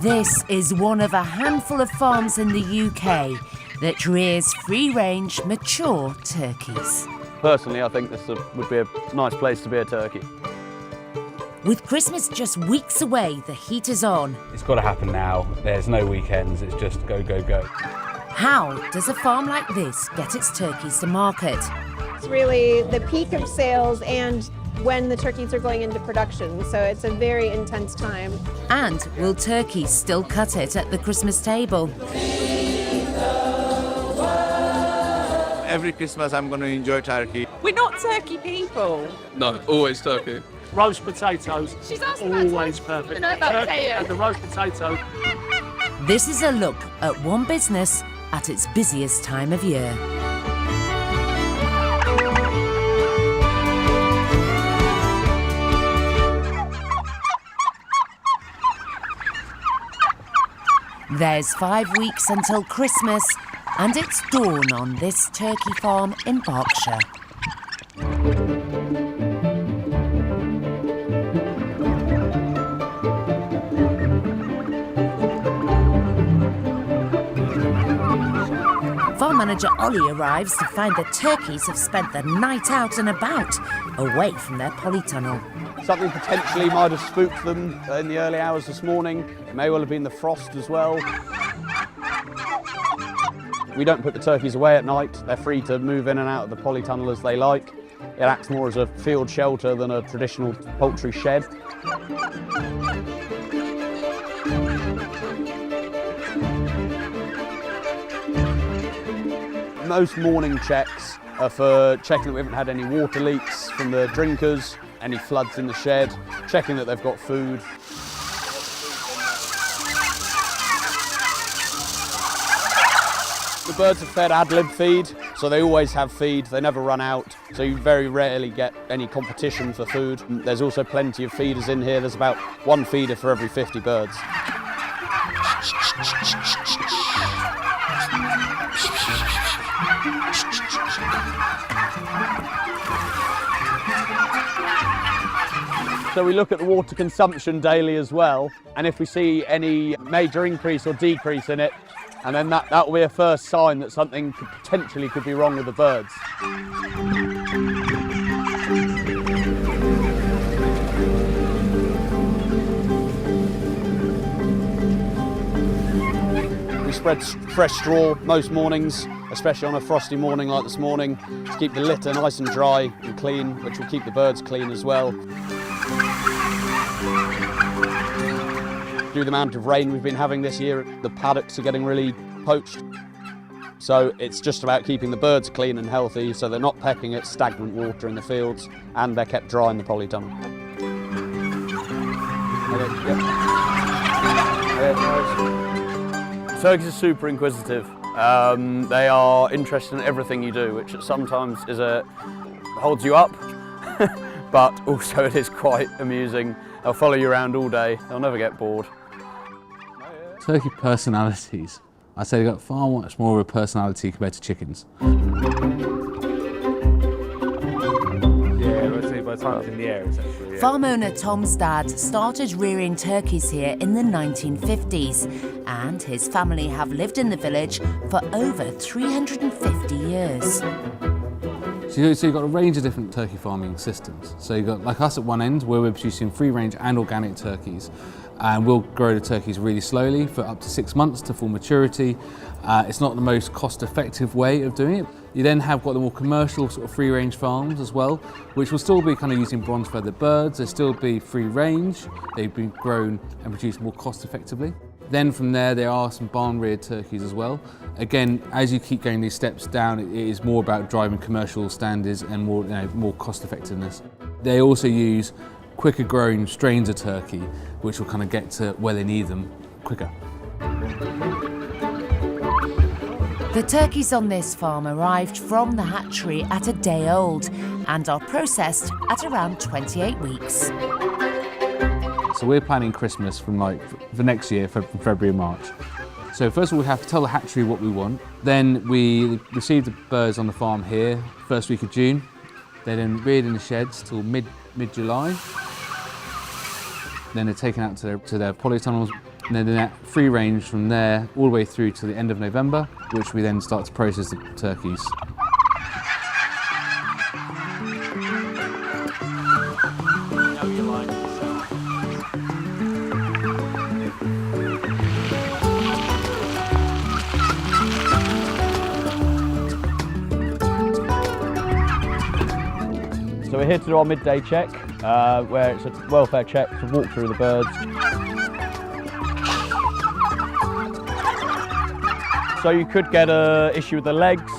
This is one of a handful of farms in the UK that rears free-range, mature turkeys. Personally, I think this would be a nice place to be a turkey. With Christmas just weeks away, the heat is on. It's got to happen now. There's no weekends, it's just go, go, go. How does a farm like this get its turkeys to market? It's really the peak of sales and when the turkeys are going into production, so it's a very intense time. And will turkeys still cut it at the Christmas table? Every Christmas I'm going to enjoy turkey. We're not turkey people. No, always turkey. Roast potatoes. She's asked always perfect. No, about Turkey and the roast potato. This is a look at one business at its busiest time of year. There's 5 weeks until Christmas, and it's dawn on this turkey farm in Berkshire. Farm manager Ollie arrives to find the turkeys have spent the night out and about, away from their polytunnel. Something potentially might have spooked them in the early hours this morning. It may well have been the frost as well. We don't put the turkeys away at night. They're free to move in and out of the polytunnel as they like. It acts more as a field shelter than a traditional poultry shed. Most morning checks are for checking that we haven't had any water leaks from the drinkers, any floods in the shed, checking that they've got food. The birds are fed ad-lib feed, so they always have feed, they never run out, so you very rarely get any competition for food. There's also plenty of feeders in here, there's about 1 feeder for every 50 birds. So we look at the water consumption daily as well, and if we see any major increase or decrease in it, and then that will be a first sign that something potentially could be wrong with the birds. We spread fresh straw most mornings, especially on a frosty morning like this morning, to keep the litter nice and dry and clean, which will keep the birds clean as well. Due to the amount of rain we've been having this year, the paddocks are getting really poached. So it's just about keeping the birds clean and healthy so they're not pecking at stagnant water in the fields and they're kept dry in the polytunnel. Turkeys are super inquisitive. They are interested in everything you do, which sometimes holds you up, but also it is quite amusing. They'll follow you around all day, they'll never get bored. Turkey personalities. I'd say they've got far much more of a personality compared to chickens. Yeah, I'd say by the time it's in the air, essentially. Yeah. Farm owner Tom's dad started rearing turkeys here in the 1950s, and his family have lived in the village for over 350 years. So you've got a range of different turkey farming systems. So you've got, like us at one end, where we're producing free-range and organic turkeys. And we'll grow the turkeys really slowly for up to 6 months to full maturity. It's not the most cost-effective way of doing it. You then have got the more commercial sort of free-range farms as well, which will still be kind of using bronze-feathered birds. They'll still be free-range. They've been grown and produced more cost-effectively. Then from there are some barn-reared turkeys as well. Again, as you keep going these steps down, it is more about driving commercial standards and more cost-effectiveness. They also use quicker growing strains of turkey, which will kind of get to where they need them quicker. The turkeys on this farm arrived from the hatchery at a day old and are processed at around 28 weeks. So we're planning Christmas for next year, from February and March. So first of all, we have to tell the hatchery what we want. Then we receive the birds on the farm here, first week of June. They're then reared in the sheds till mid-July. Then they're taken out to their polytunnels, And then that free range from there all the way through to the end of November, which we then start to process the turkeys. So we're here to do our midday check, where it's a welfare check to walk through the birds. So you could get an issue with the legs.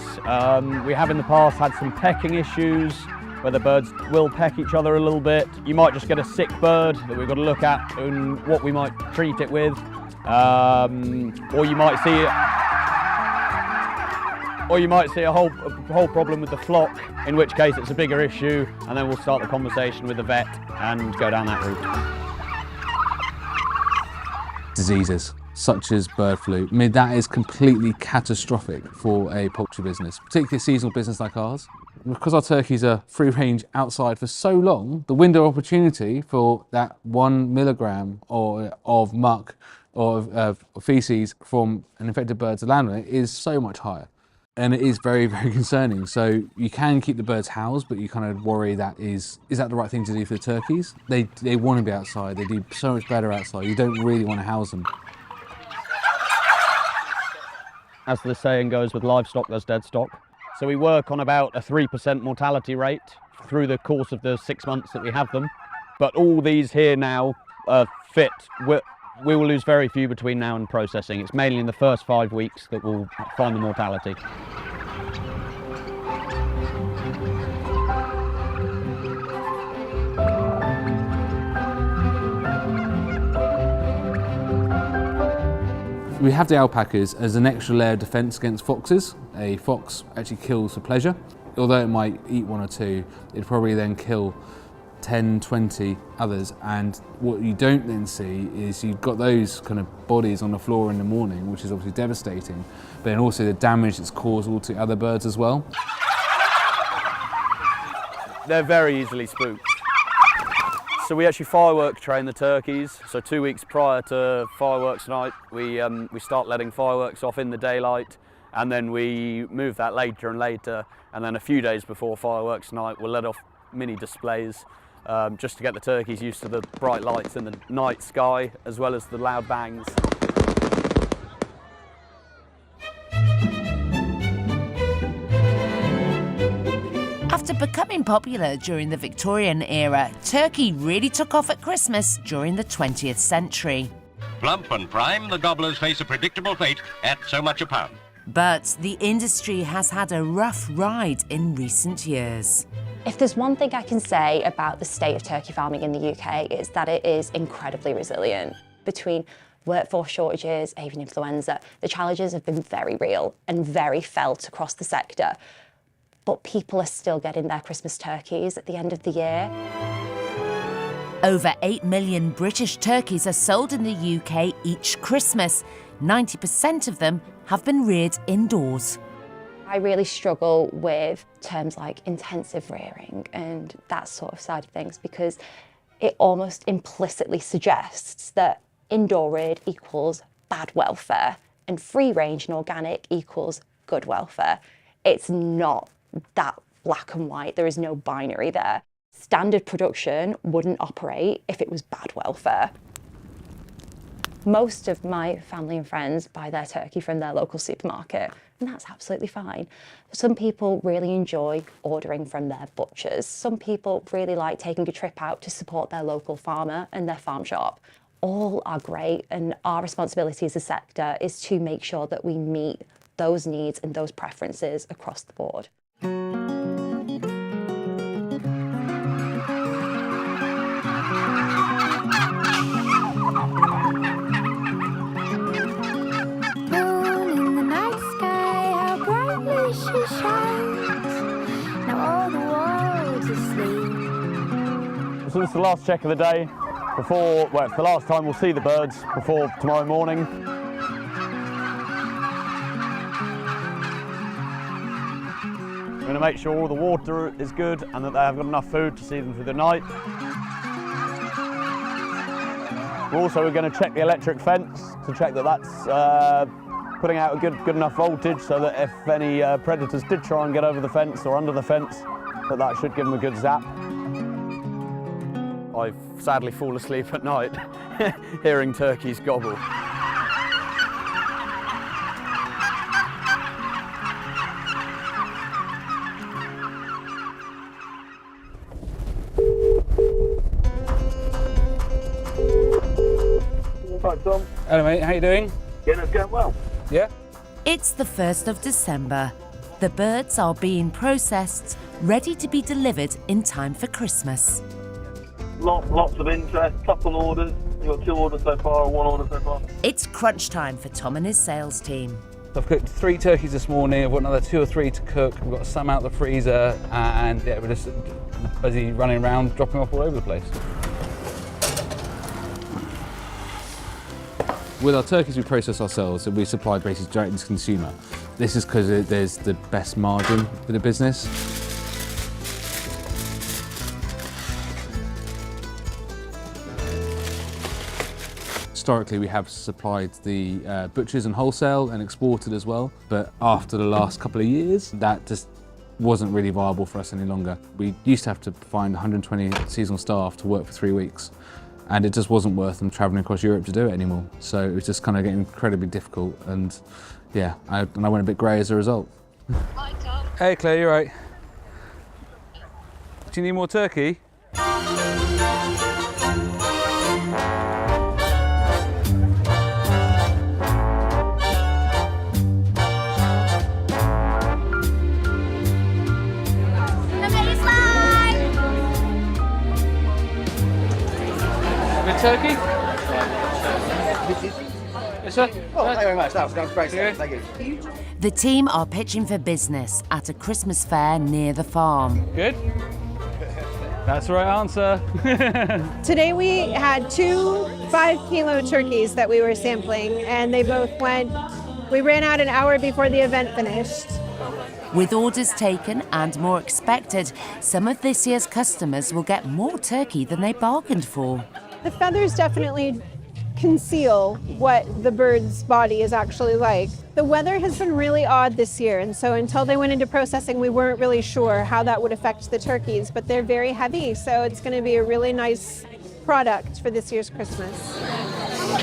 We have in the past had some pecking issues, where the birds will peck each other a little bit. You might just get a sick bird that we've got to look at and what we might treat it with. Or you might see a whole problem with the flock, in which case it's a bigger issue, and then we'll start the conversation with the vet and go down that route. Diseases such as bird flu, I mean, that is completely catastrophic for a poultry business, particularly a seasonal business like ours. Because our turkeys are free range outside for so long, the window of opportunity for that 1 milligram of muck or of feces from an infected bird to land on it is so much higher. And it is very, very concerning. So you can keep the birds housed, but you kind of worry that is that the right thing to do for the turkeys? They want to be outside. They do so much better outside. You don't really want to house them. As the saying goes, with livestock, there's dead stock. So we work on about a 3% mortality rate through the course of the 6 months that we have them. But all these here now are fit. We will lose very few between now and processing. It's mainly in the first 5 weeks that we'll find the mortality. We have the alpacas as an extra layer of defence against foxes. A fox actually kills for pleasure. Although it might eat one or two, it'd probably then kill 10, 20 others, and what you don't then see is you've got those kind of bodies on the floor in the morning, which is obviously devastating, but then also the damage that's caused all to other birds as well. They're very easily spooked. So we actually firework train the turkeys. So 2 weeks prior to fireworks night, we start letting fireworks off in the daylight, and then we move that later and later, and then a few days before fireworks night we'll let off mini displays, just to get the turkeys used to the bright lights in the night sky as well as the loud bangs. After becoming popular during the Victorian era, turkey really took off at Christmas during the 20th century. Plump and prime, the gobblers face a predictable fate at so much a pound. But the industry has had a rough ride in recent years. If there's one thing I can say about the state of turkey farming in the UK, it's that it is incredibly resilient. Between workforce shortages, avian influenza, the challenges have been very real and very felt across the sector. But people are still getting their Christmas turkeys at the end of the year. Over 8 million British turkeys are sold in the UK each Christmas. 90% of them have been reared indoors. I really struggle with terms like intensive rearing and that sort of side of things, because it almost implicitly suggests that indoor reared equals bad welfare and free range and organic equals good welfare. It's not that black and white. There is no binary there. Standard production wouldn't operate if it was bad welfare. Most of my family and friends buy their turkey from their local supermarket, and that's absolutely fine. Some people really enjoy ordering from their butchers. Some people really like taking a trip out to support their local farmer and their farm shop. All are great, and our responsibility as a sector is to make sure that we meet those needs and those preferences across the board. So this is the last check of the day before, well, it's the last time we'll see the birds before tomorrow morning. We're going to make sure all the water is good and that they have got enough food to see them through the night. Also, we're going to check the electric fence to check that that's putting out a good enough voltage so that if any predators did try and get over the fence or under the fence, that should give them a good zap. I sadly fall asleep at night hearing turkeys gobble. Hi, Tom. Hello, mate. How you doing? Yeah, it's going well. Yeah. It's the 1st of December. The birds are being processed, ready to be delivered in time for Christmas. Lots of interest, couple orders. You've got 2 orders so far, 1 order so far. It's crunch time for Tom and his sales team. I've cooked 3 turkeys this morning. I've got another 2 or 3 to cook. We've got some out the freezer, and yeah, we're just busy running around, dropping off all over the place. With our turkeys we process ourselves and we supply basically directly to consumer. This is because there's the best margin for the business. Historically we have supplied the butchers and wholesale and exported as well, but after the last couple of years that just wasn't really viable for us any longer. We used to have to find 120 seasonal staff to work for 3 weeks. And it just wasn't worth them travelling across Europe to do it anymore. So it was just kind of getting incredibly difficult, and yeah, I went a bit grey as a result. Hi, Tom. Hey, Claire, you all right? Do you need more turkey? Turkey? Yes, sir. Oh, thank you very much. That was great. Thank you. The team are pitching for business at a Christmas fair near the farm. Good. That's the right answer. Today we had 2 5-kilo turkeys that we were sampling, and they both went. We ran out an hour before the event finished. With orders taken and more expected, some of this year's customers will get more turkey than they bargained for. The feathers definitely conceal what the bird's body is actually like. The weather has been really odd this year, and so until they went into processing, we weren't really sure how that would affect the turkeys, but they're very heavy, so it's going to be a really nice product for this year's Christmas.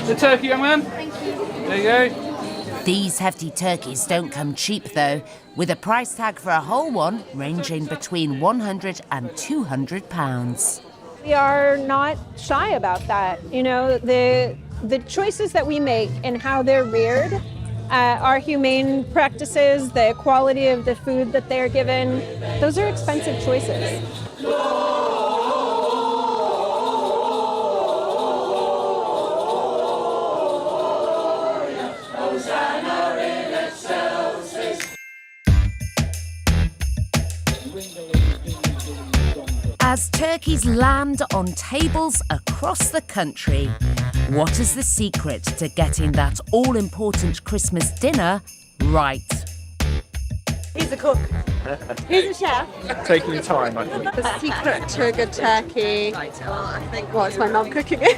The turkey, young man. Thank you. There you go. These hefty turkeys don't come cheap though, with a price tag for a whole one ranging between £100 and £200. We are not shy about that. You know, the choices that we make and how they're reared, our humane practices, the quality of the food that they're given, those are expensive choices. As turkeys land on tables across the country, what is the secret to getting that all-important Christmas dinner right? He's a cook. He's a chef. Taking your time, I think. The secret to a good turkey. I think, well, it's my mum cooking it.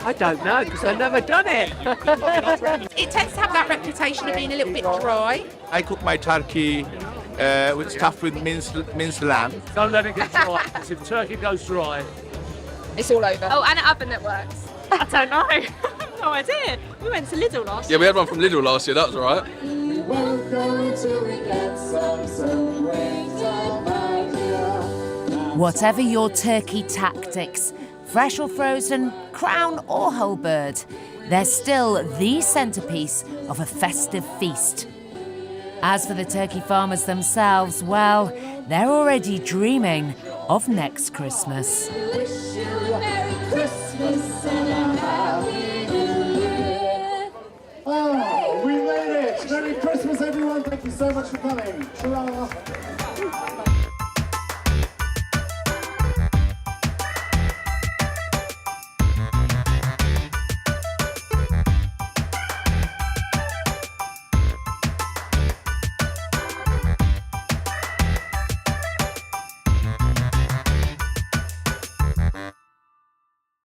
I don't know, because I've never done it. It tends to have that reputation of being a little bit dry. I cook my turkey stuffed with minced lamb. Don't let it get dry, because if turkey goes dry... It's all over. Oh, and an oven that works. I don't know. No idea. We went to Lidl last year. Yeah, we had one from Lidl last year, that was all right. Whatever your turkey tactics, fresh or frozen, crown or whole bird, they're still the centrepiece of a festive feast. As for the turkey farmers themselves, well, they're already dreaming of next Christmas. Wish you a Merry Christmas and a Happy New Year. Oh, we made it! Merry Christmas, everyone. Thank you so much for coming. Ta-ra.